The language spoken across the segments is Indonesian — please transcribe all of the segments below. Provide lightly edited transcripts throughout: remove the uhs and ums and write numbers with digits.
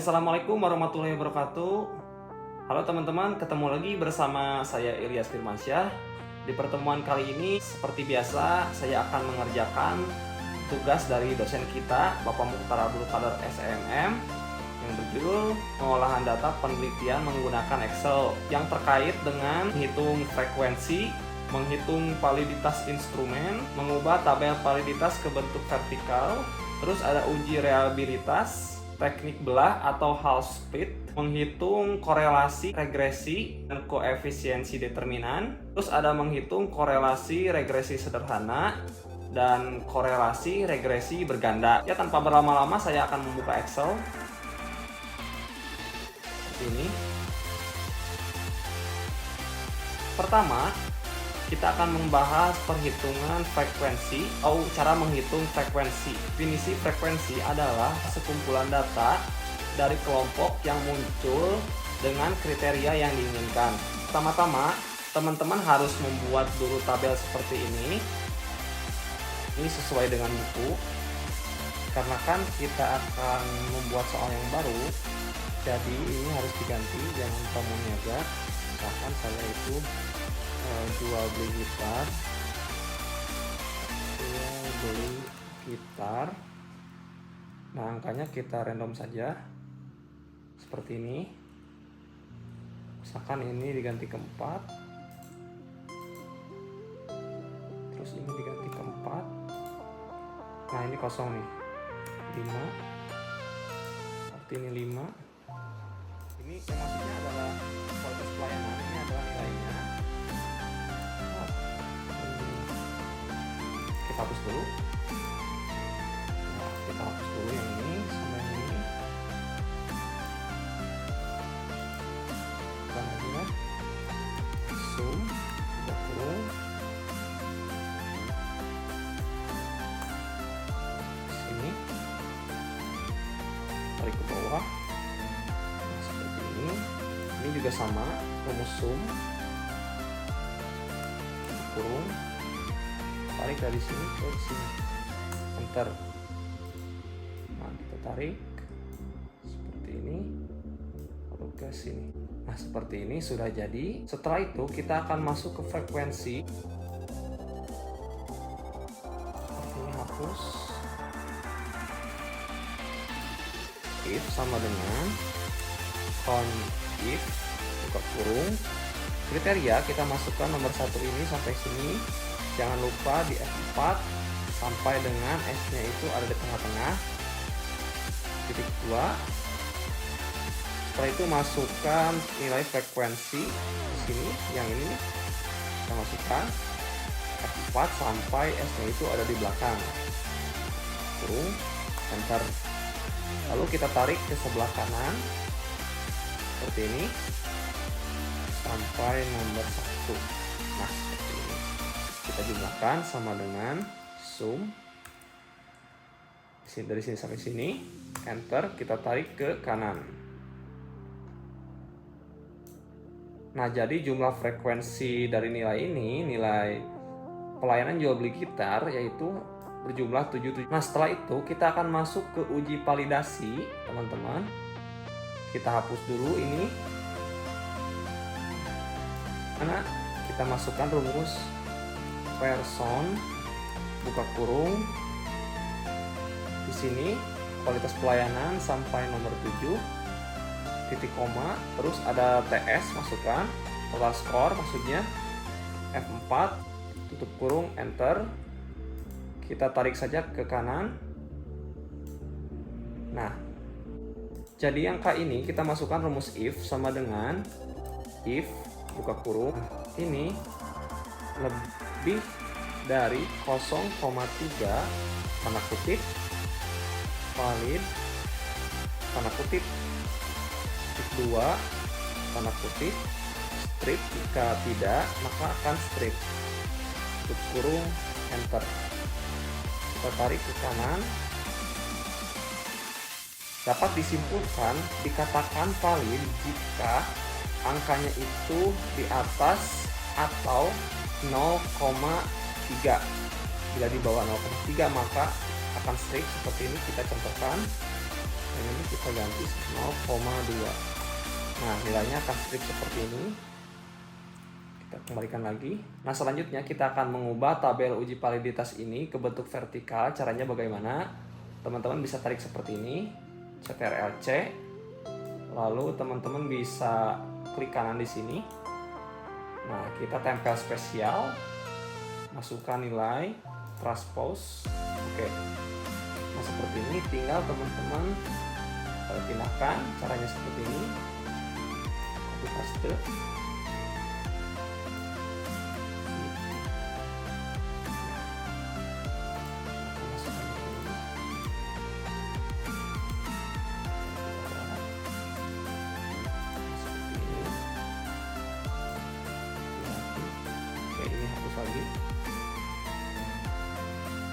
Assalamualaikum warahmatullahi wabarakatuh. Halo teman-teman, ketemu lagi bersama saya Ilyas Firmansyah. Di pertemuan kali ini, seperti biasa, saya akan mengerjakan tugas dari dosen kita, Bapak Mukhtar Abdul Qadir SMM, yang berjudul pengolahan data penelitian menggunakan Excel, yang terkait dengan menghitung frekuensi, menghitung validitas instrumen, mengubah tabel validitas ke bentuk vertikal, terus ada uji reliabilitas, teknik belah atau half split, menghitung korelasi, regresi, dan koefisiensi determinan. Terus ada menghitung korelasi regresi sederhana dan korelasi regresi berganda. Ya, tanpa berlama-lama saya akan membuka Excel. Seperti ini. Pertama, kita akan membahas perhitungan frekuensi atau cara menghitung frekuensi. Definisi frekuensi adalah sekumpulan data dari kelompok yang muncul dengan kriteria yang diinginkan. Pertama-tama, teman-teman harus membuat dulu tabel seperti ini. Ini sesuai dengan buku. Karena kan kita akan membuat soal yang baru, jadi ini harus diganti, jangan lupa meniaga. Misalkan saya itu jual beli gitar. Nah, angkanya kita random saja seperti ini. Misalkan ini diganti ke 4, terus ini diganti ke 4. Nah, ini kosong nih, 5, seperti ini 5. Ini yang maksudnya adalah kualitas pelayanan, ini adalah nilainya. Kita hapus dulu. Nah, kita hapus dulu yang ini sama yang ini. Bukan lagi ya. Zoom, kurung. Sini. Tarik ke bawah. Nah, seperti ini. Ini juga sama, rumus zoom. Kurung. Tarik dari sini ke sini, enter. Nah, kita tarik seperti ini lalu ke sini. Nah, seperti ini sudah jadi. Setelah itu kita akan masuk ke frekuensi. Seperti ini, hapus. If sama dengan count if, buka kurung. Kriteria kita masukkan nomor 1 ini sampai sini. Jangan lupa di F4 sampai dengan S-nya itu ada di tengah-tengah. Titik 2. Setelah itu masukkan nilai frekuensi di sini, yang ini kita masukkan F4 sampai S-nya itu ada di belakang. Kurung, enter. Lalu kita tarik ke sebelah kanan seperti ini sampai nomor 1. Nah, seperti ini. Kita jumlahkan sama dengan zoom dari sini sampai sini, enter, kita tarik ke kanan. Nah, jadi jumlah frekuensi dari nilai ini, nilai pelayanan jual beli gitar, yaitu berjumlah 77. Nah, setelah itu kita akan masuk ke uji validasi, teman-teman. Kita hapus dulu ini. Karena kita masukkan rumus person, buka kurung. Di sini kualitas pelayanan sampai nomor 7, titik koma, terus ada TS, masukkan total score, maksudnya F4, tutup kurung, enter. Kita tarik saja ke kanan. Nah, jadi angka ini kita masukkan rumus if sama dengan if, buka kurung, ini lebih dari 0,3 tanda kutip valid tanda kutip titik 2 tanda kutip strip, jika tidak maka akan strip, tutup kurung, enter. Kita tarik ke kanan. Dapat disimpulkan dikatakan valid jika angkanya itu di atas atau 0,3. Bila di bawah 0,3 maka akan strip, seperti ini kita contohkan. yang ini kita ganti 0,2. Nah, nilainya akan strip seperti ini. Kita kembalikan lagi. Nah, selanjutnya kita akan mengubah tabel uji validitas ini ke bentuk vertikal. Caranya bagaimana? Teman-teman bisa tarik seperti ini, CTRL-C. Lalu teman-teman bisa klik kanan di sini. Nah, kita tempel spesial, masukkan nilai, transpose. Oke. Nah, seperti ini, tinggal teman-teman pindahkan. Caranya seperti ini. Copy paste. Ini hapus lagi.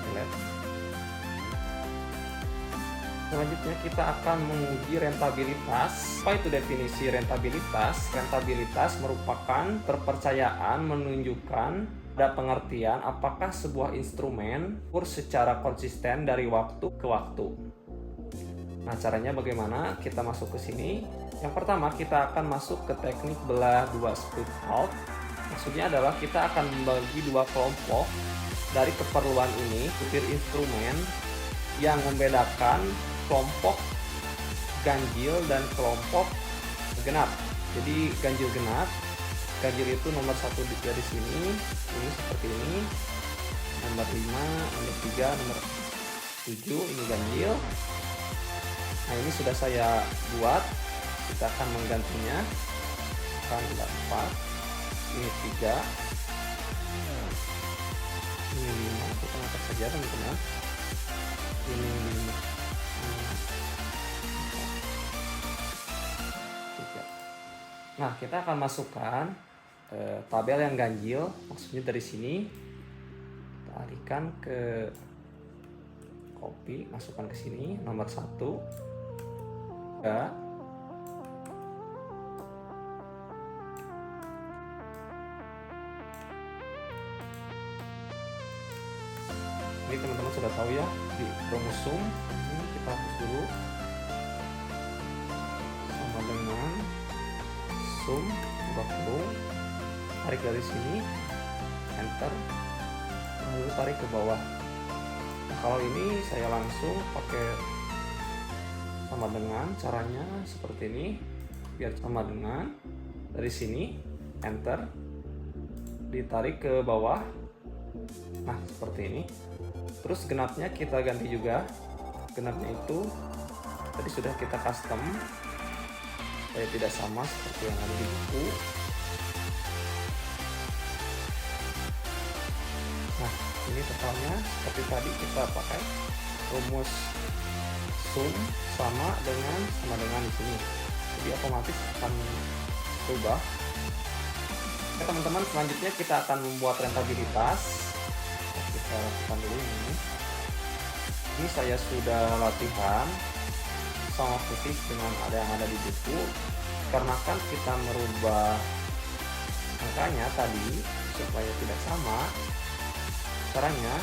Delete. Selanjutnya kita akan menguji rentabilitas. Apa itu definisi rentabilitas? Rentabilitas merupakan kepercayaan menunjukkan ada pengertian apakah sebuah instrumen secara konsisten dari waktu ke waktu. Nah, caranya bagaimana? Kita masuk ke sini. Yang pertama, kita akan masuk ke teknik belah dua split half. Maksudnya adalah kita akan membagi dua kelompok dari keperluan ini, butir instrumen yang membedakan kelompok ganjil dan kelompok genap. Jadi ganjil genap, ganjil itu nomor 1 di sini, ini seperti ini, nomor 5, nomor 3, nomor 7, ini ganjil. Nah, ini sudah saya buat, kita akan menggantinya. Kan 4, ini 3, ini 5, kita angkat saja teman-teman. Ini 5, 3. Nah, kita akan masukkan tabel yang ganjil, maksudnya dari sini kita alihkan ke copy, masukkan ke sini nomor 1, 3. Ini teman-teman sudah tahu ya, di kromosom ini kita hapus dulu, sama dengan sum buka kurung, tarik dari sini, enter, lalu tarik ke bawah. Nah, kalau ini saya langsung pakai sama dengan, caranya seperti ini, biar sama dengan, dari sini enter, ditarik ke bawah. Nah, seperti ini. Terus genapnya kita ganti juga. Genapnya itu tadi sudah kita custom supaya tidak sama seperti yang ada di buku. Nah, ini totalnya seperti tadi kita pakai rumus sum sama dengan di sini. Jadi otomatis akan berubah. Oke teman-teman, selanjutnya kita akan membuat rentabilitas. Kita lakukan dulu ini. Ini saya sudah latihan sama persis dengan yang ada di buku. Karena kan kita merubah angkanya tadi supaya tidak sama. Caranya,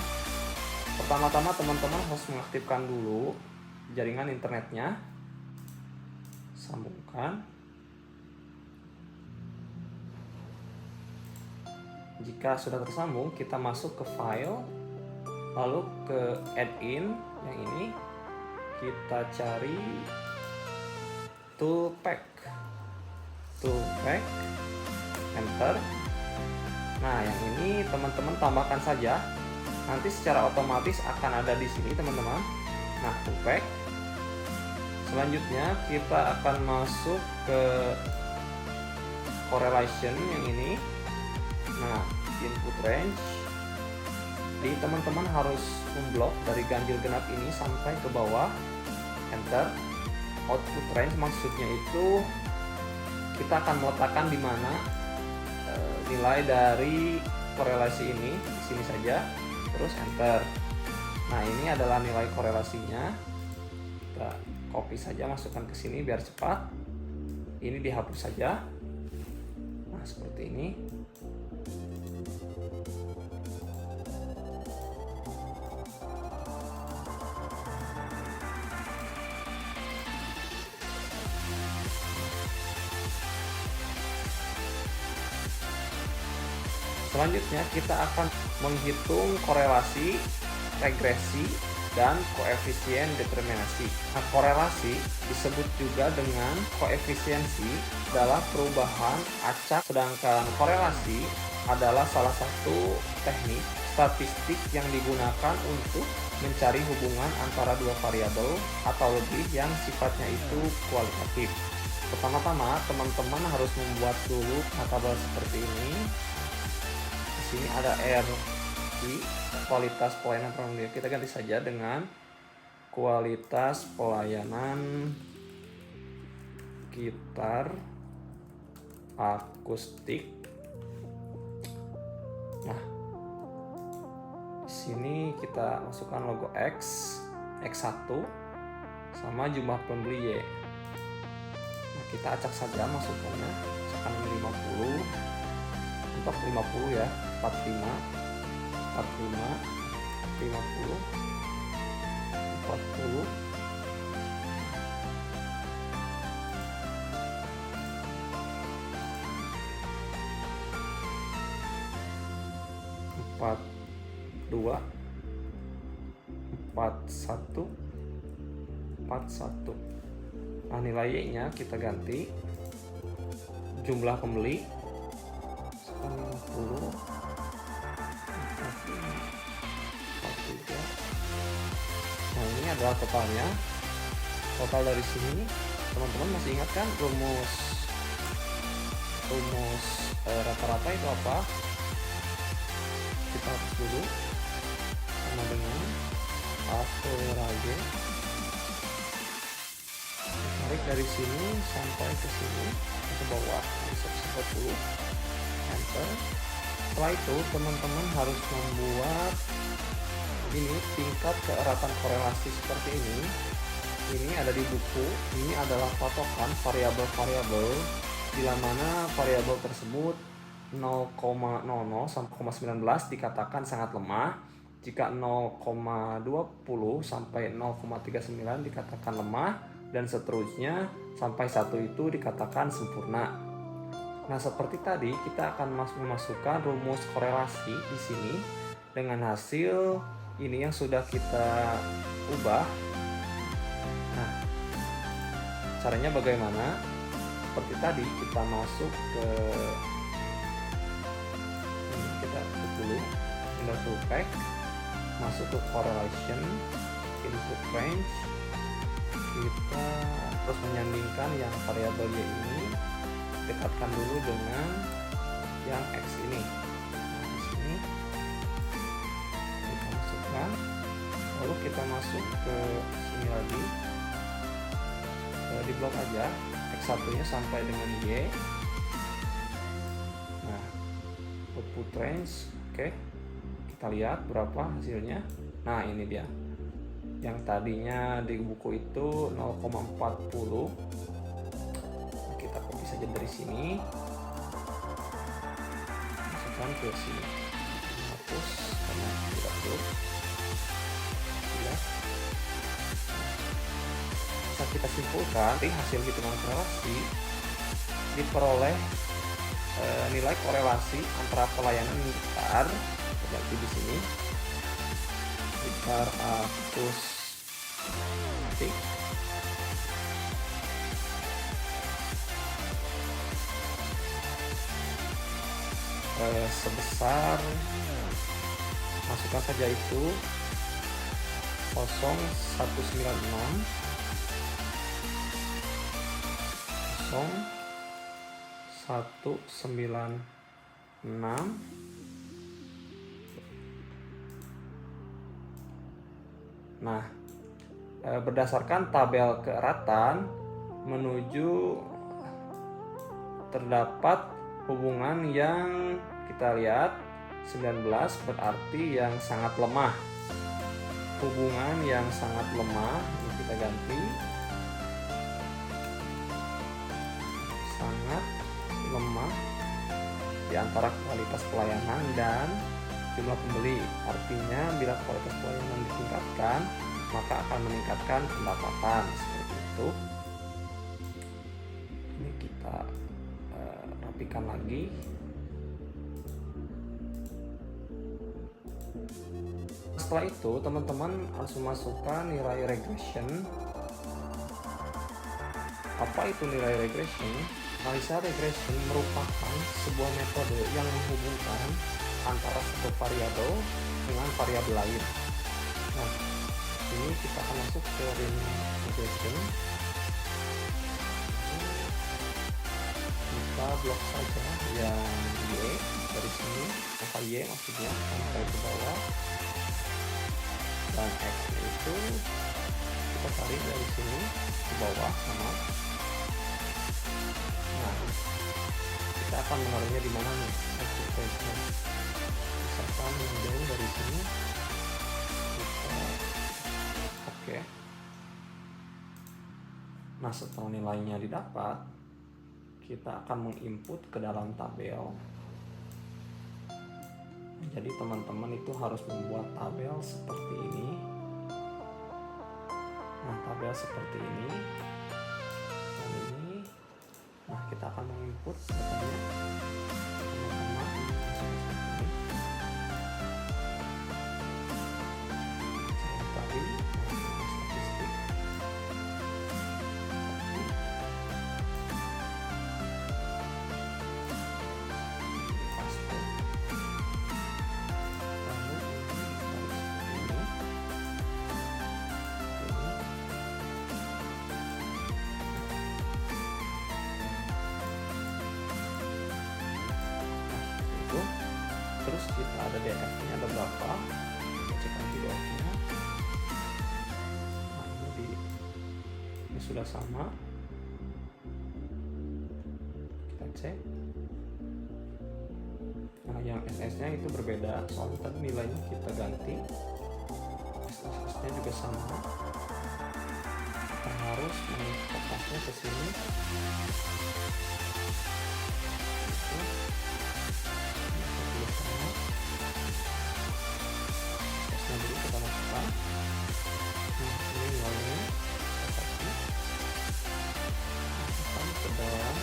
pertama-tama teman-teman harus mengaktifkan dulu jaringan internetnya. Sambungkan. Jika sudah tersambung, kita masuk ke file, lalu ke add-in yang ini, kita cari toolpack, enter. Nah, yang ini teman-teman tambahkan saja, nanti secara otomatis akan ada di sini teman-teman. Nah, toolpack. Selanjutnya kita akan masuk ke correlation yang ini. Nah, input range, jadi teman-teman harus memblok dari ganjil genap ini sampai ke bawah, enter. Output range maksudnya itu kita akan meletakkan di mana nilai dari korelasi ini, di sini saja, terus enter. Nah, ini adalah nilai korelasinya. Kita copy saja, masukkan ke sini biar cepat. Ini dihapus saja. Nah, seperti ini. Selanjutnya kita akan menghitung korelasi, regresi, dan koefisien determinasi. Nah, korelasi disebut juga dengan koefisiensi adalah perubahan acak, sedangkan korelasi adalah salah satu teknik statistik yang digunakan untuk mencari hubungan antara dua variabel atau lebih yang sifatnya itu kualitatif. Pertama-tama, teman-teman harus membuat dulu tabel seperti ini. Di sini ada RI, kualitas pelayanan pengguna. Kita ganti saja dengan kualitas pelayanan gitar akustik. Nah, di sini kita masukkan logo X1 sama jumlah pembeli Y. Nah, kita acak saja masukannya, misalkan 50, untuk 50 ya, 45, 50, 40, 42, 41, 41. Nah, nilainya kita ganti jumlah pembeli 50, 43. Nah, ini adalah totalnya. Total dari sini, teman-teman masih ingat kan rumus rata-rata itu apa? Kita hapus dulu, sama dengan average. Tarik dari sini sampai ke sini ke bawah, 140, enter. Setelah itu teman-teman harus membuat ini tingkat keeratan korelasi seperti ini. Ini ada di buku. Ini adalah patokan variabel-variabel bila mana variabel tersebut 0,00 sampai 0,19 dikatakan sangat lemah. Jika 0,20 sampai 0,39 dikatakan lemah, dan seterusnya sampai 1 itu dikatakan sempurna. Nah, seperti tadi kita akan memasukkan rumus korelasi di sini dengan hasil ini yang sudah kita ubah. Nah, caranya bagaimana? Seperti tadi kita masuk ke kita tutup dulu, pindah to pack, masuk ke correlation, input range. Kita terus menyandingkan yang variabel Y ini, dekatkan dulu dengan yang X ini. Nah, di sini kita masukkan, lalu kita masuk ke sini lagi, di blok aja X1 nya sampai dengan Y. Nah, output range, oke. Kita lihat berapa hasilnya. Nah, ini dia. Yang tadinya di buku itu 0,40. Kita copy saja dari sini, masukkan ke sini, hapus karena tidak perlu ya. Bisa kita simpulkan dari hasil hitungan korelasi diperoleh nilai korelasi antara pelayanan gitar, seperti di sini, gitar akustik sebesar, masukkan saja itu 0,196 0,196. Nah, berdasarkan tabel keeratan menuju terdapat hubungan yang kita lihat 19 berarti yang sangat lemah. Hubungan yang sangat lemah ini kita ganti sangat lemah di antara kualitas pelayanan dan jumlah pembeli. Artinya bila kualitas pelayanan ditingkatkan, maka akan meningkatkan pendapatan, seperti itu. Ini kita rapikan lagi. setelah itu teman-teman harus memasukkan nilai regression. Apa itu nilai regression? Analisa regression merupakan sebuah metode yang menghubungkan antara satu variabel dengan variabel lain. Nah, ini kita akan masuk ke regression. Kita blok saja yang Y dari sini, angka Y maksudnya, sampai ke bawah, dan X itu kita tarik dari sini ke bawah sama. Nah, kita akan menaruhnya di mana nih? Misalkan yang jauh dari sini, kita oke. Nah, setelah nilainya didapat, kita akan menginput ke dalam tabel. Jadi teman-teman itu harus membuat tabel seperti ini. Nah, tabel seperti ini dan ini. Nah, kita akan menginput seperti tadi statistik. Terus kita ada DF-nya ada berapa, kita cek lagi DF-nya. Nah, ini sudah sama, kita cek. Nah, yang SS-nya itu berbeda, soalnya tadi nilainya kita ganti. SS-nya juga sama, kita harus mengkotaknya ke sini. Dulu kita masukkan. Nah, ini nilainya masukkan ke dalam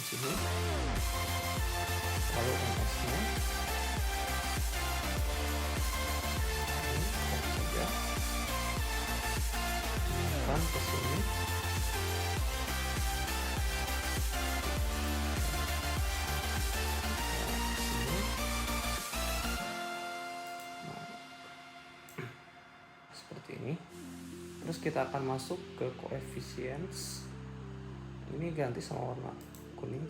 sini, lalu MS nya ini saja masukkan ke sini. Ini. Terus kita akan masuk ke coefficients. Ini ganti sama warna kuning.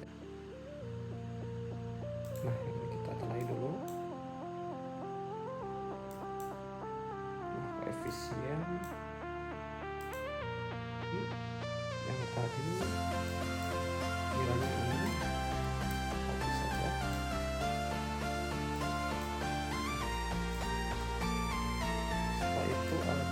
Nah, ini kita tandai dulu. Nah, koefisien yang tadi nilainya ini copy saja. Setelah itu atur.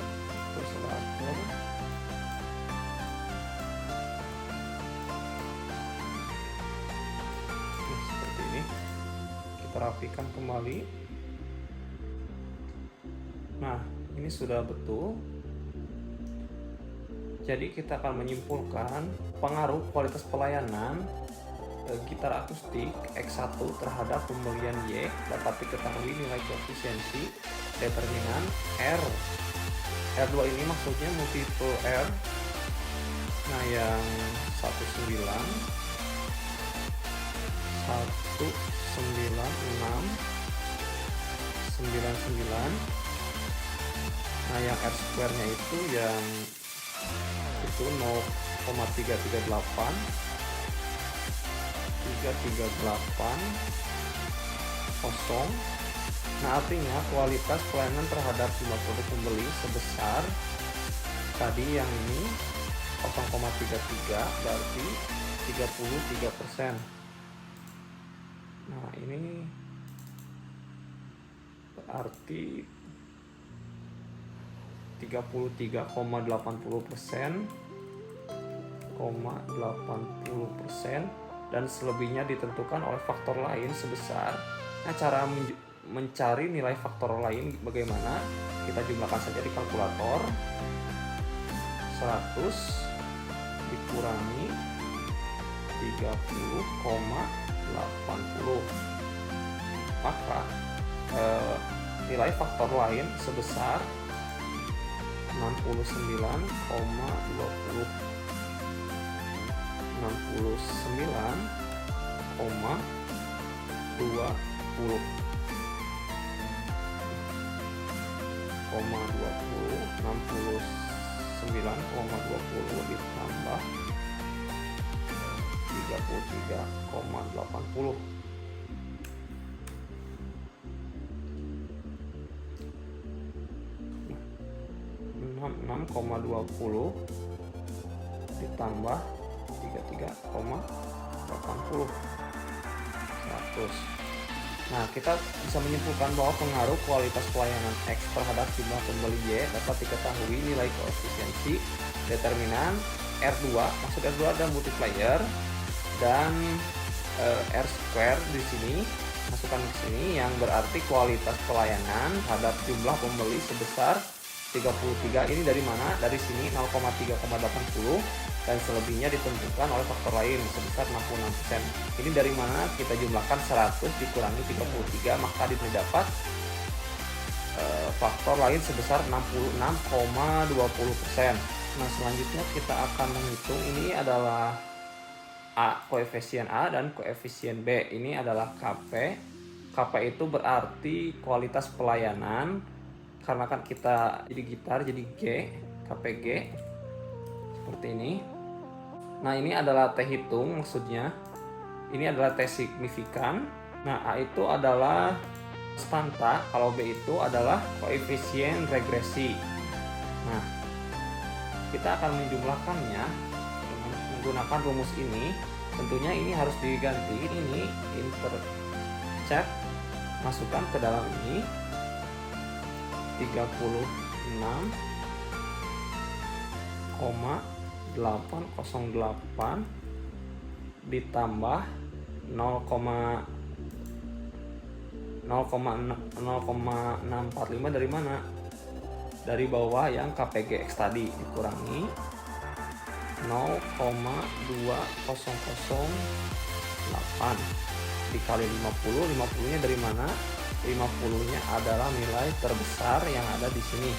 Nah, seperti ini. Kita rapikan kembali. Nah, ini sudah betul. Jadi kita akan menyimpulkan pengaruh kualitas pelayanan gitar akustik X1 terhadap pembelian Y dapat diketahui nilai koefisiensi determinan R. R2 ini maksudnya multiple R. Nah, yang 19 196 99. Nah, yang R square nya itu yang itu 0,338 kosong. Nah, artinya kualitas pelayanan terhadap jumlah produk pembeli sebesar tadi yang ini 0,33 berarti 33%. Nah, ini berarti 33,80%, dan selebihnya ditentukan oleh faktor lain sebesar. Nah, cara mencari nilai faktor lain bagaimana? Kita jumlahkan saja di kalkulator. 100 dikurangi 30,80, maka nilai faktor lain sebesar 69,20 ditambah 33,80. 6,20 ditambah 33,80 100. Nah, kita bisa menyimpulkan bahwa pengaruh kualitas pelayanan X terhadap jumlah pembeli Y dapat diketahui nilai koefisiensi determinan R2, maksud R2 ada multiplier, dan R square di sini, masukkan ke sini, yang berarti kualitas pelayanan terhadap jumlah pembeli sebesar 33. Ini dari mana? Dari sini 0,3,80, dan selebihnya ditentukan oleh faktor lain sebesar 66%. Ini dari mana? Kita jumlahkan 100 dikurangi 33, maka didapat faktor lain sebesar 66,20%. Nah, selanjutnya kita akan menghitung, ini adalah koefisien A dan koefisien B. Ini adalah KP. KP itu berarti kualitas pelayanan, karena kan kita jadi gitar, jadi G, KPG seperti ini. Nah, ini adalah T hitung, maksudnya ini adalah T signifikan. Nah, A itu adalah konstanta, kalau B itu adalah koefisien regresi. Nah, kita akan menjumlahkannya dengan menggunakan rumus ini. Tentunya ini harus diganti, ini intercept, masukkan ke dalam ini 36,808 ditambah 0,645 dari mana? Dari bawah yang KPGX tadi, dikurangi 0,2008 dikali 50. 50-nya dari mana? 50-nya adalah nilai terbesar yang ada di sini.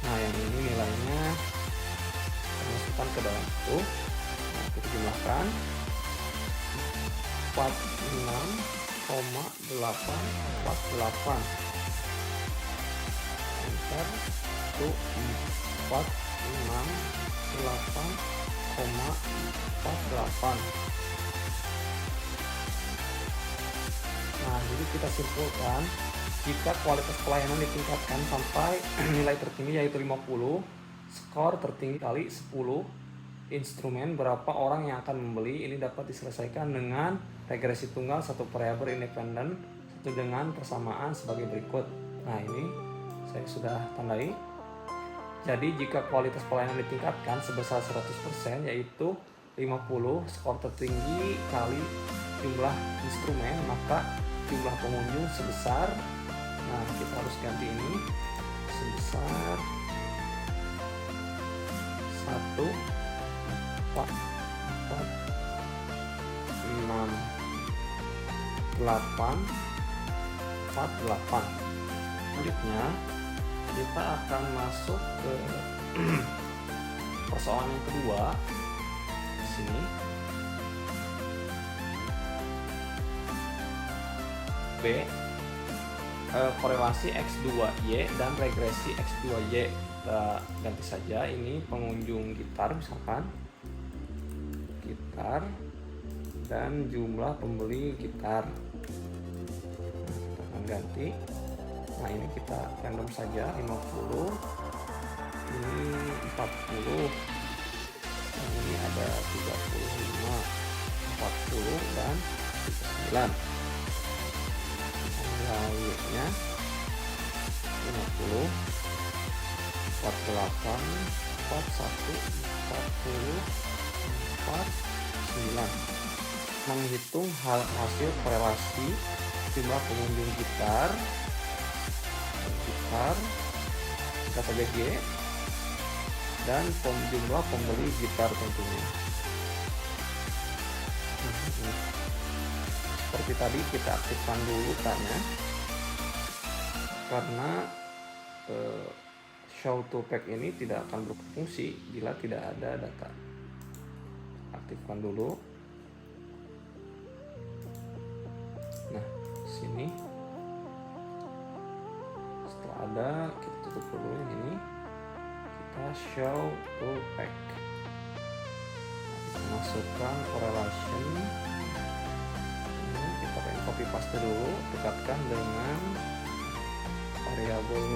Nah, yang ini nilainya masukkan ke dalam itu. Nah, kita jumlahkan 46,848. Enter itu 468,48. Nah, jadi kita simpulkan, jika kualitas pelayanan ditingkatkan sampai nilai tertinggi yaitu 50, skor tertinggi kali 10, instrumen berapa orang yang akan membeli, ini dapat diselesaikan dengan regresi tunggal satu variabel independen satu dengan persamaan sebagai berikut. Nah, ini saya sudah tandai. Jadi jika kualitas pelayanan ditingkatkan sebesar 100%, yaitu 50 skor tertinggi kali jumlah instrumen, maka jumlah pengunjung sebesar, nah kita harus ganti ini, sebesar 1,468,48. Selanjutnya kita akan masuk ke persoalan yang kedua di sini. B, korelasi X2Y dan regresi X2Y. Kita ganti saja, ini pengunjung gitar misalkan, gitar, dan jumlah pembeli gitar. Nah, kita akan ganti. Nah, ini kita random saja, 50, ini 40, dan ini ada 35, 40, dan 39. Nilainya 50, 48, 41, 40, 49. Menghitung hasil korelasi jumlah pengunjung gitar, kita saja G, dan jumlah pembeli gitar tentunya. Seperti tadi, kita aktifkan dulu tanya. karena show to pack ini tidak akan berfungsi bila tidak ada data. Aktifkan dulu. Nah, sini setelah ada, kita tutup dulu yang ini. Kita show to pack. Nah, masukkan correlation. Ini kita copy paste dulu, dekatkan dengan variabel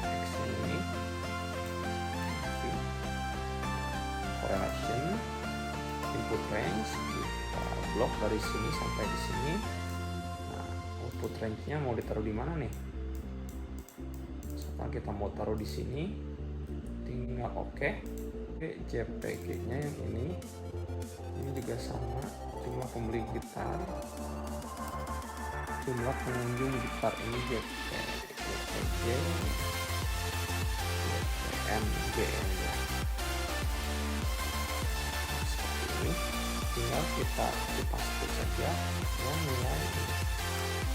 x ini. Correlation, input range, kita blok dari sini sampai di sini. Nah, output range-nya mau ditaruh di mana nih? Sekarang kita mau taruh di sini, tinggal oke. JPG-nya yang ini juga sama, jumlah pembeli gitar, jumlah pengunjung gitar ini JPG, JPMG ya. Seperti ini, tinggal kita paste saja yang nilai ini.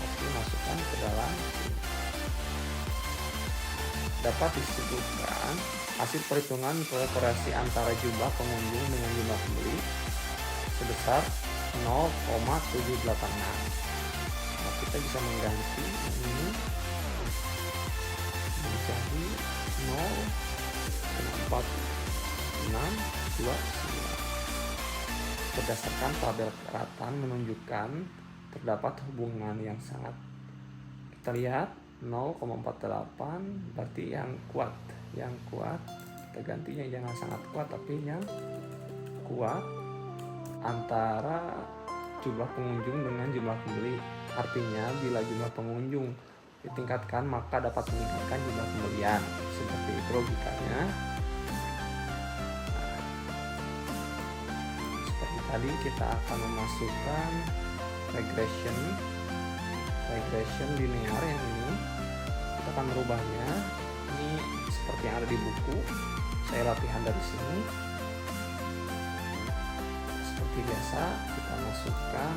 Oke, masukkan ke dalam sini. Dapat disebutkan hasil perhitungan korelasi antara jumlah pengunjung dengan jumlah pembeli sebesar 0,786. Nah, kita bisa mengganti ini menjadi 0,4629. Berdasarkan tabel keratan menunjukkan terdapat hubungan yang sangat, kita lihat 0,48 berarti yang kuat kita gantinya jangan sangat kuat tapi yang kuat antara jumlah pengunjung dengan jumlah pembeli. Artinya bila jumlah pengunjung ditingkatkan maka dapat meningkatkan jumlah pembelian, seperti itu logikanya. Seperti tadi kita akan memasukkan regression linear yang ini, kita akan merubahnya. Ini seperti yang ada di buku, saya latihan dari sini. Seperti biasa kita masukkan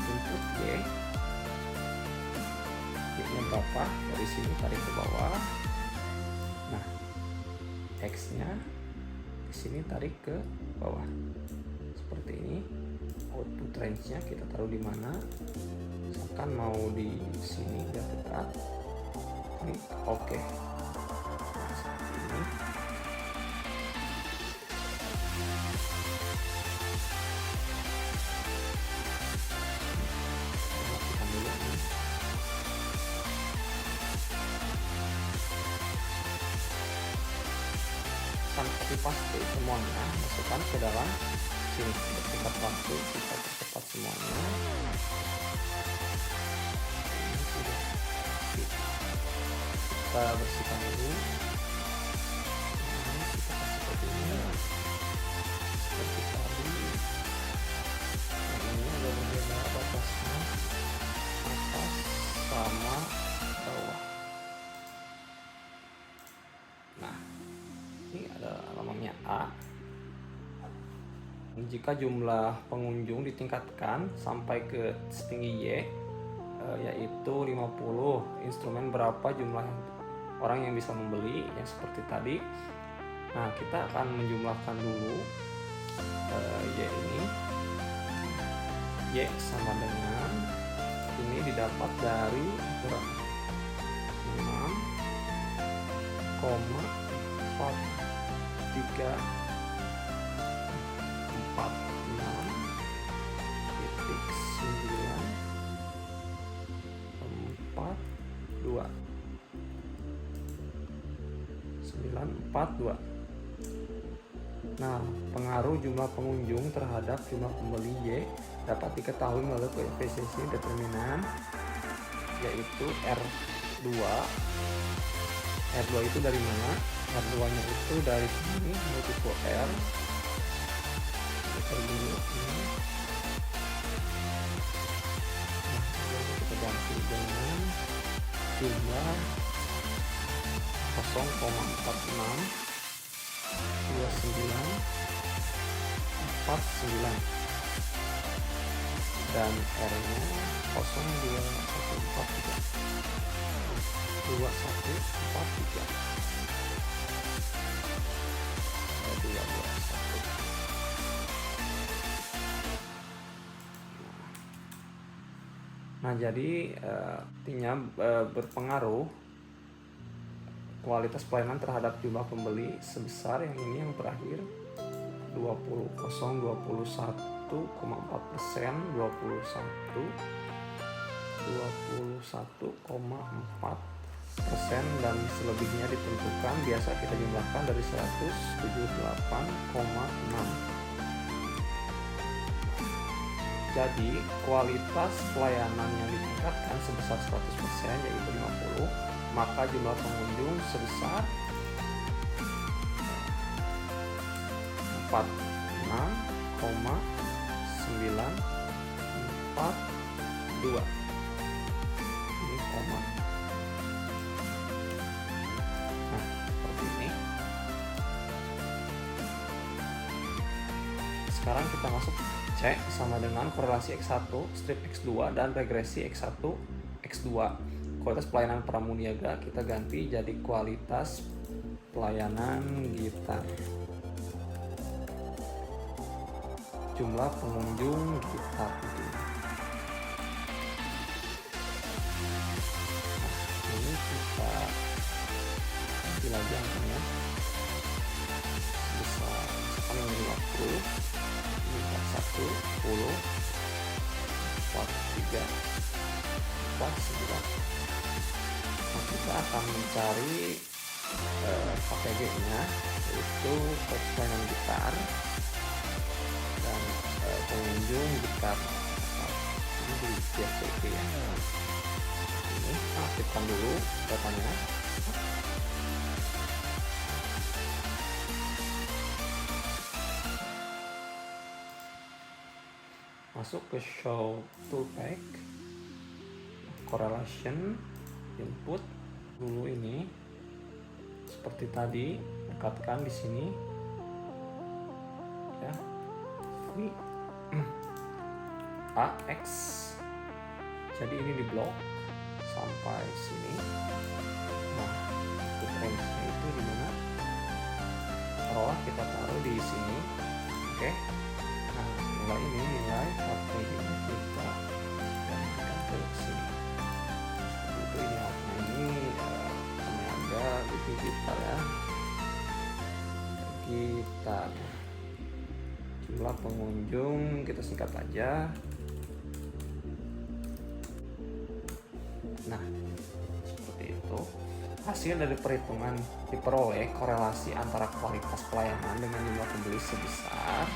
input Y-nya berapa, dari sini tarik ke bawah. Nah, X-nya di sini tarik ke bawah. Seperti ini. Output range-nya kita taruh di mana? Misalkan mau di sini biar dekat. Ini oke. Nah, seperti ini. Matikan dulu ini. Copy paste semuanya, masukkan ke dalam sini. Cepat waktu, kita percepat semuanya. Kita bersihkan dulu. Nah, kita kasih seperti ini, seperti tadi. Ini ada berbeda batasnya, atas sama bawah. Nah, ini ada alamatnya A. Jika jumlah pengunjung ditingkatkan sampai ke setinggi Y, yaitu 50, instrumen berapa jumlah orang yang bisa membeli, yang seperti tadi. Nah, kita akan menjumlahkan dulu Y ini. Y sama dengan ini didapat dari 6,46,942. Nah, pengaruh jumlah pengunjung terhadap jumlah pembeli Y dapat diketahui melalui koefisiensi determinan, yaitu R2. R2 itu dari mana? R2 nya itu dari sini, multiple R. Kita dulu ini. Nah, kita ganti dengan jumlah 0,4629 49 dan R-nya 02143 2143 221. Nah, jadi artinya berpengaruh kualitas pelayanan terhadap jumlah pembeli sebesar yang ini yang terakhir 21,4%, 21,4%, dan selebihnya ditentukan biasa kita jumlahkan dari 178,6. Jadi kualitas pelayanan yang ditingkatkan sebesar 100% yaitu 50, maka jumlah pengunjung sebesar 46,942. Ini koma. Nah, seperti ini. Sekarang kita masuk cek sama dengan korelasi X1, strip X2, dan regresi X1, X2. Kualitas pelayanan pramuniaga kita ganti jadi kualitas pelayanan gitar. Jumlah pengunjung gitar itu. Nah, ini kita ganti lagi angkanya. Sebesar misalkan ini 50, ini 41, 10, 43, 49. Nah, kita akan mencari KPG-nya, yaitu pelayanan gitar dan pengunjung gitar. Ini di JPG ya. Ini aktifkan dulu datanya. Masuk ke show toolpack, correlation, input dulu ini seperti tadi, dekatkan di sini ya. Ini AX, jadi ini di blok sampai sini. Nah, untuk range-nya itu di mana? Taruhlah kita taruh di sini. Oke. Nah, nilai KPG kita gantikan ke sini. Itu ini outnya ini hanya ada di gitar ya. Gitar. Jumlah pengunjung kita singkat aja. Nah, seperti itu. Hasil dari perhitungan diperoleh korelasi antara kualitas pelayanan dengan jumlah pembeli sebesar,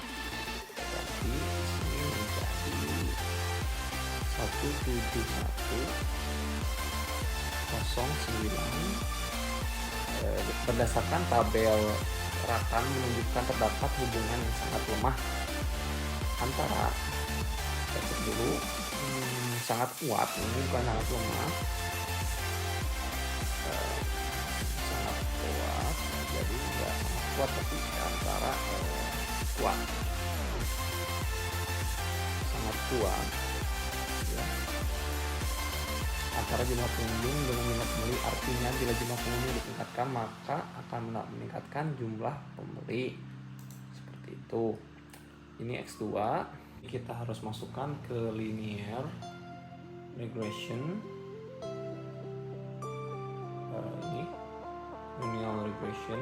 berarti di sini menjadi 171,09. Berdasarkan tabel Rakan menunjukkan terdapat hubungan yang sangat lemah antara dulu sangat kuat, ini bukan sangat lemah, sangat kuat, jadi nggak sangat kuat tapi antara kuat, sangat kuat ya. Antara jumlah pengunjung dengan jumlah pembeli, artinya bila jumlah pengunjung ditingkatkan maka akan meningkatkan jumlah pembeli, seperti itu. Ini X2, kita harus masukkan ke linear regression. Ini linear regression.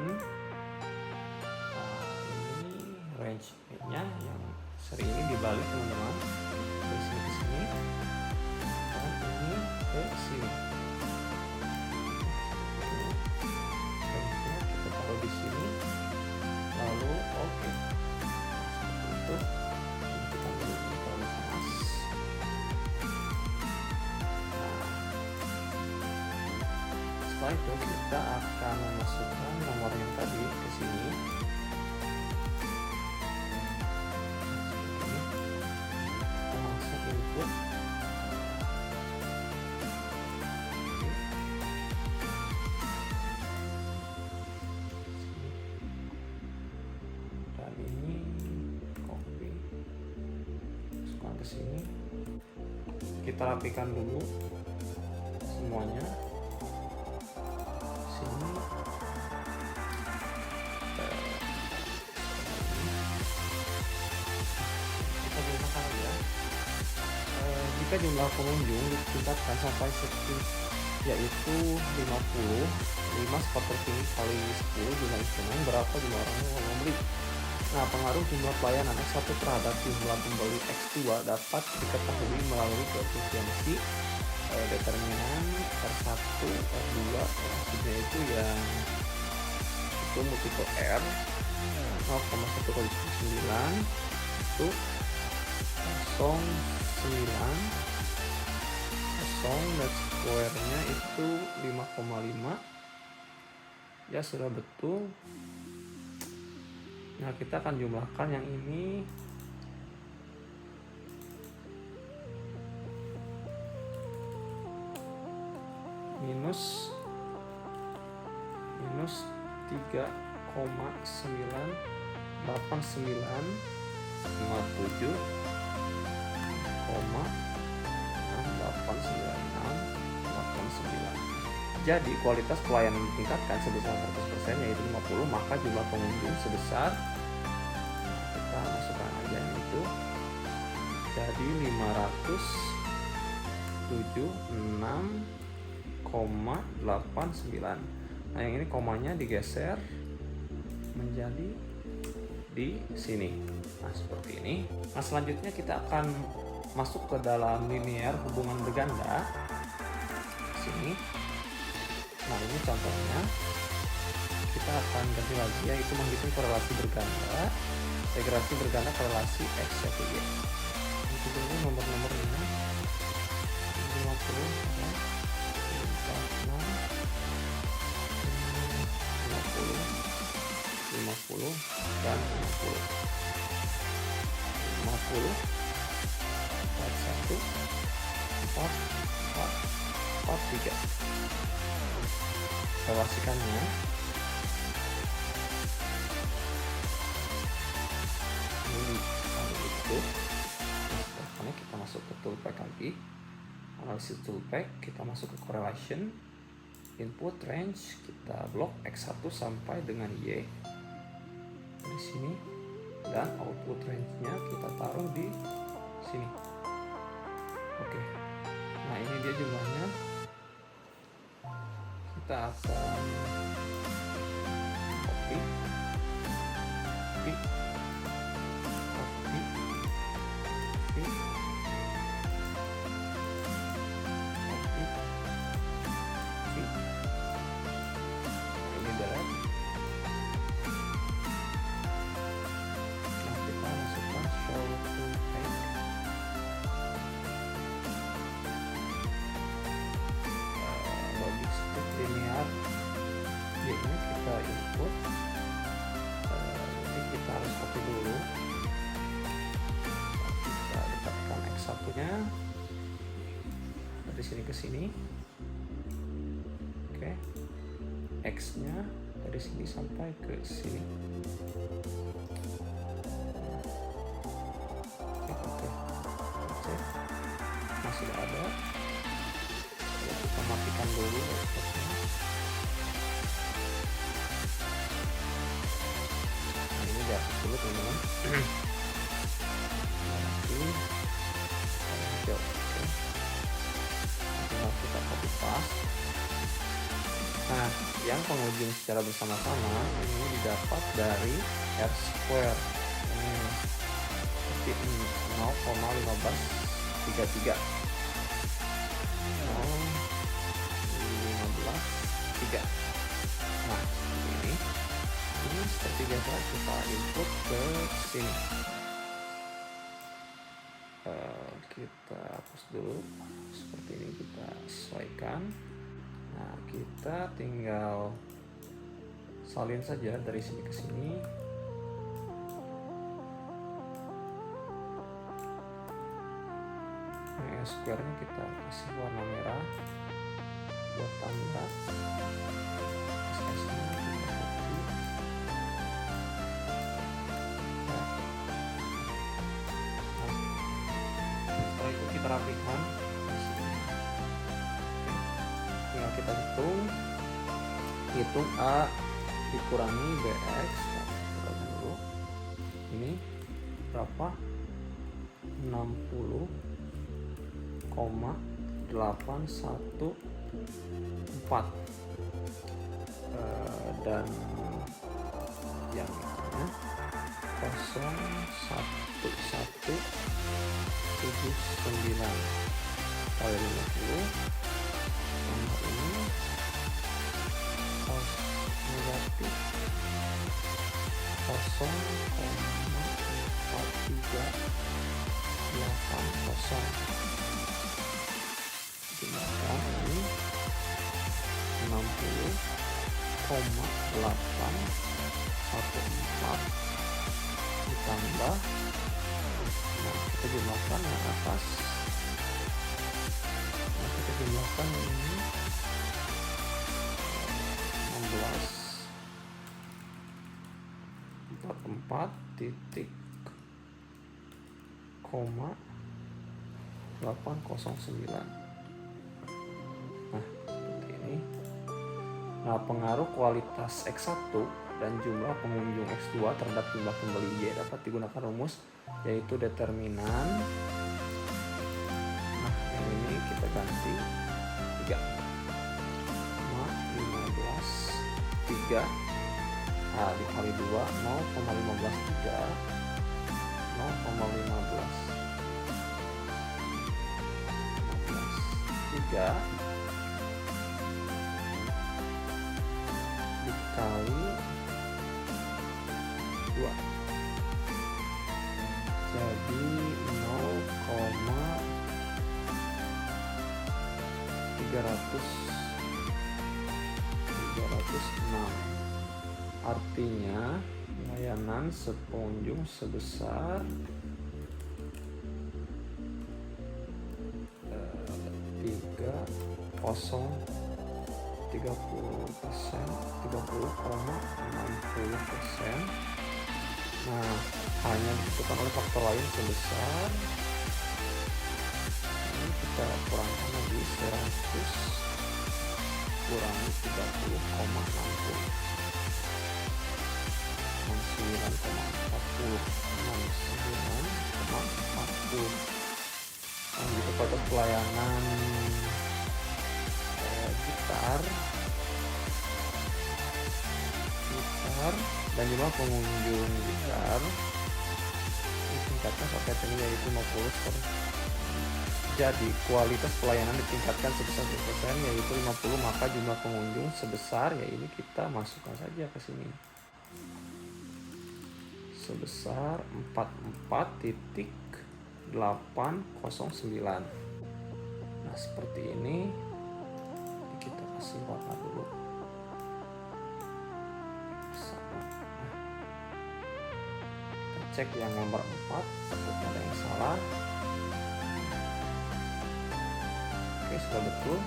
Ini range-nya yang seri ini dibalik teman-teman, dari sini ke sini, dan ini ke sini. Range-nya kita taruh di sini, lalu oke. Seperti itu. Kita beri terlalu panas. Setelah itu kita akan memasukkan nomor yang tadi ke sini. Kita masuk input. Dan ini copy. sini. Kita rapikan dulu semuanya. Sini. Kita gunakan ya. Jika jumlah pengunjung ditingkatkan sampai yaitu 50, 5 seperti kali 10 jumlah instrumen, berapa jumlah orang yang membeli. Nah, pengaruh jumlah pelayanan X1 terhadap jumlah pembeli X2 dapat diketahui melalui koefisiensi determinan R1, R2, maksudnya itu yang itu multiple R 0,1 kali 9 itu 0,9 dan square-nya itu 5,5 ya, sudah betul. Nah, kita akan jumlahkan yang ini. Minus 3,989,689. Jadi kualitas pelayanan ditingkatkan sebesar 100% yaitu 50, maka jumlah pengunjung sebesar, kita masukkan aja itu, jadi 576,89. Nah, yang ini komanya digeser menjadi di sini. Nah, seperti ini. Nah, selanjutnya kita akan masuk ke dalam linear hubungan berganda. Sini. Nah, ini contohnya. Kita akan ganti lagi, yaitu menghitung korelasi berganda, regresi berganda korelasi X, Y, Y. Itu dulu nomor-nomornya. 50, 50 dan 50, 50, 41, 4, 3. Relasikannya. Ini itu. Nah, kita masuk ke toolpack lagi. Analisis toolpack, kita masuk ke correlation. Input range, kita blok X1 sampai dengan Y di sini, dan output range-nya kita taruh di sini. Oke. Nah, ini dia jumlahnya. Kita akan copy, ini adalah. Nah, kita masukkan show toolpack. Logistik linear, ini kita input. Jadi kita harus copy dulu. Kita dekatkan X1 nya dari sini ke sini. Oke, X nya dari sini sampai ke sini. Oke. Cek masih ada. Kita matikan dulu. Nah, ini dihapus dulu teman-teman. Hijau. Tinggal kita copy paste. Nah, yang penghubung secara bersama-sama ini didapat dari R square. Ini 0,1533. 0,1533. Nah, ini seperti biasa kita input ke sini. Kita hapus dulu. Seperti ini kita sesuaikan. Nah, kita tinggal salin saja dari sini ke sini. Nah, square-nya kita kasih warna merah buat tanda. SS-nya kita copy. Nah, klik di sini. Tinggal kita hitung A dikurangi BX. Nah, kita lihat dulu ini berapa, 60,814 dan yang itunya 01179 kali 50 nomor ini negatif 0,4380 jumlahkan ini 60,814 ditambah, nah kita jumlahkan yang atas, nah kita jumlahkan ini 1644 titik koma 809. Nah seperti ini. Nah pengaruh kualitas X1 dan jumlah pengunjung X2 terhadap jumlah pembeli Y dapat digunakan rumus yaitu determinan. Nah yang ini kita ganti 3 15 3 dikali 2 0,153 3 dikali 2 jadi 0,306. Artinya layanan sepengunjung sebesar 30,60%. Nah, hanya ditentukan oleh faktor lain sebesar, ini kita kurangkan lagi 100 kurangi 30,60 69,40. Nah, gitu pada pelayanan gitar dan jumlah pengunjung gitar ditingkatkan sampai tinggi yaitu 50%. Jadi kualitas pelayanan ditingkatkan sebesar 10% yaitu 50, maka jumlah pengunjung sebesar, ya ini kita masukkan saja ke sini sebesar 44.809. Nah seperti ini, kita kasih warna dulu. Kita cek yang nomor 4, takutnya ada yang salah. Oke, sudah betul.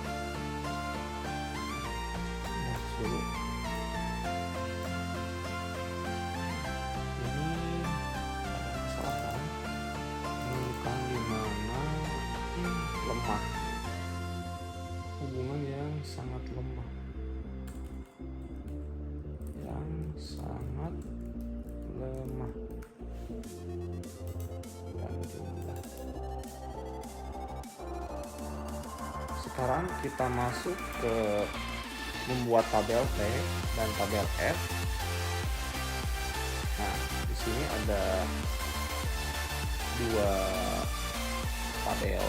Nah, dulu. Ini ada kesalahan. Menunjukkan di mana lemah. Hubungan yang sangat lemah. Dan jumlah. Sekarang kita masuk ke membuat tabel T dan tabel F. Nah, di sini ada dua tabel,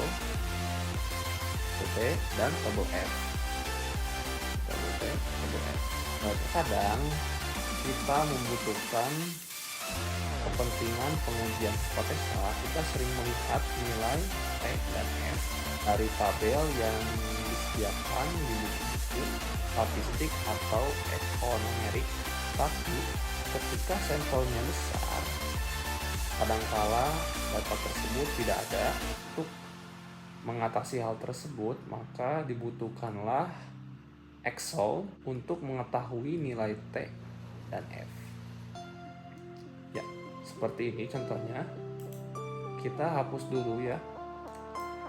T dan tabel F. Tabel T, tabel F. Nah, terkadang kita membutuhkan kepentingan pengujian hipotesa, kita sering melihat nilai T dan F dari tabel yang disediakan di buku statistik atau ekonometrik. Tapi ketika sampelnya besar, kadangkala data tersebut tidak ada. Untuk mengatasi hal tersebut, maka dibutuhkanlah Excel untuk mengetahui nilai T dan F. Ya, seperti ini contohnya. Kita hapus dulu ya.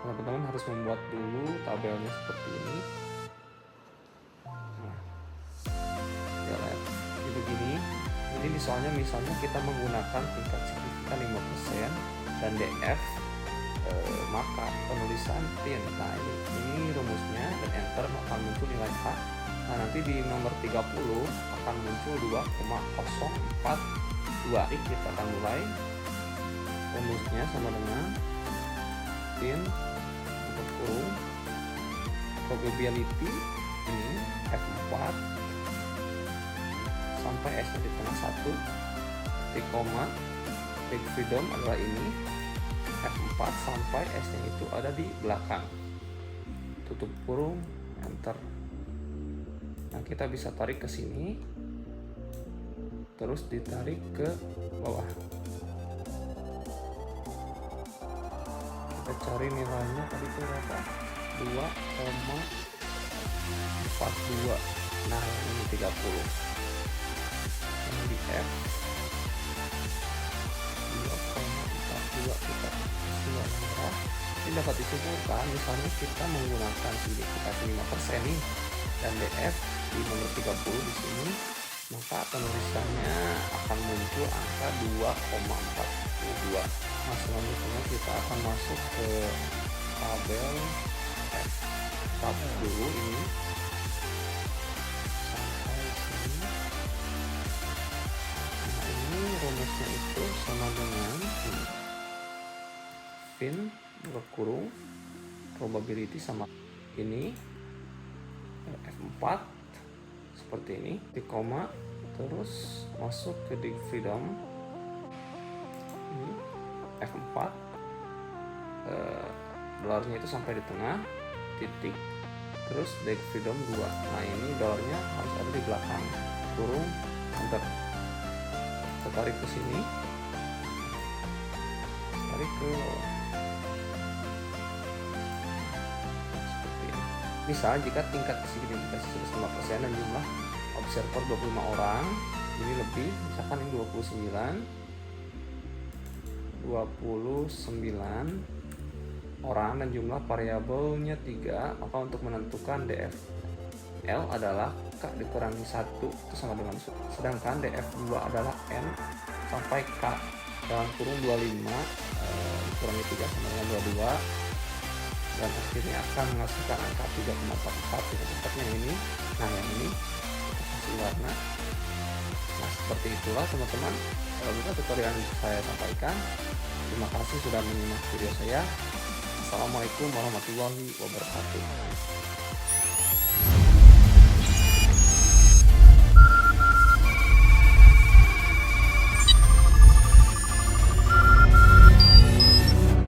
teman-teman harus membuat dulu tabelnya seperti ini. Nah, ya lihat jadi begini. Ini misalnya kita menggunakan tingkat signifikan 5% dan DF, maka penulisan pin. Nah ini rumusnya, dan enter akan muncul nilai K. Nah nanti di nomor 30 akan muncul 2,042. Kita akan mulai. Rumusnya sama dengan pin untuk kurung probability ini F4 sampai S di tengah 1, titik koma, big freedom adalah ini F4 sampai S nya itu ada di belakang, tutup kurung, enter. Nah kita bisa tarik ke sini, terus ditarik ke bawah. Kita cari nilainya tadi itu berapa? 2,42. Nah ini 30. Ini di F 2,42 kita sudah merah. Ini dapat disimpulkan misalnya kita menggunakan signifikasi 5% nih dan DF di nomor 30 di sini, maka penulisannya akan muncul angka 2,42. Nah selanjutnya kita akan masuk ke tabel F1 dulu ini sampai sini. Nah ini rumusnya itu sama dengan fin berkurung probability sama ini F4 seperti ini, di koma, terus masuk ke dig freedom ini F4, dolarnya itu sampai di tengah, titik, terus dig freedom 2. Nah ini dolarnya harus ada di belakang, kurung, enter. Kita tarik ke sini, tarik ke bawah. Misal jika tingkat signifikasi 105% dan jumlah observer 25 orang, ini lebih, misalkan ini 29 orang dan jumlah variabelnya 3, maka untuk menentukan DFL adalah K dikurangi 1 itu sama dengan, sedangkan DF2 adalah N sampai K dalam kurung 25 dikurangi 3 sama dengan 22, dan akhirnya akan menghasilkan angka 3,44. Yang tepatnya ini. Nah yang ini kita kasih warna. Nah seperti itulah teman-teman tutorial yang saya sampaikan. Terima kasih sudah menyimak video saya. Assalamualaikum warahmatullahi wabarakatuh.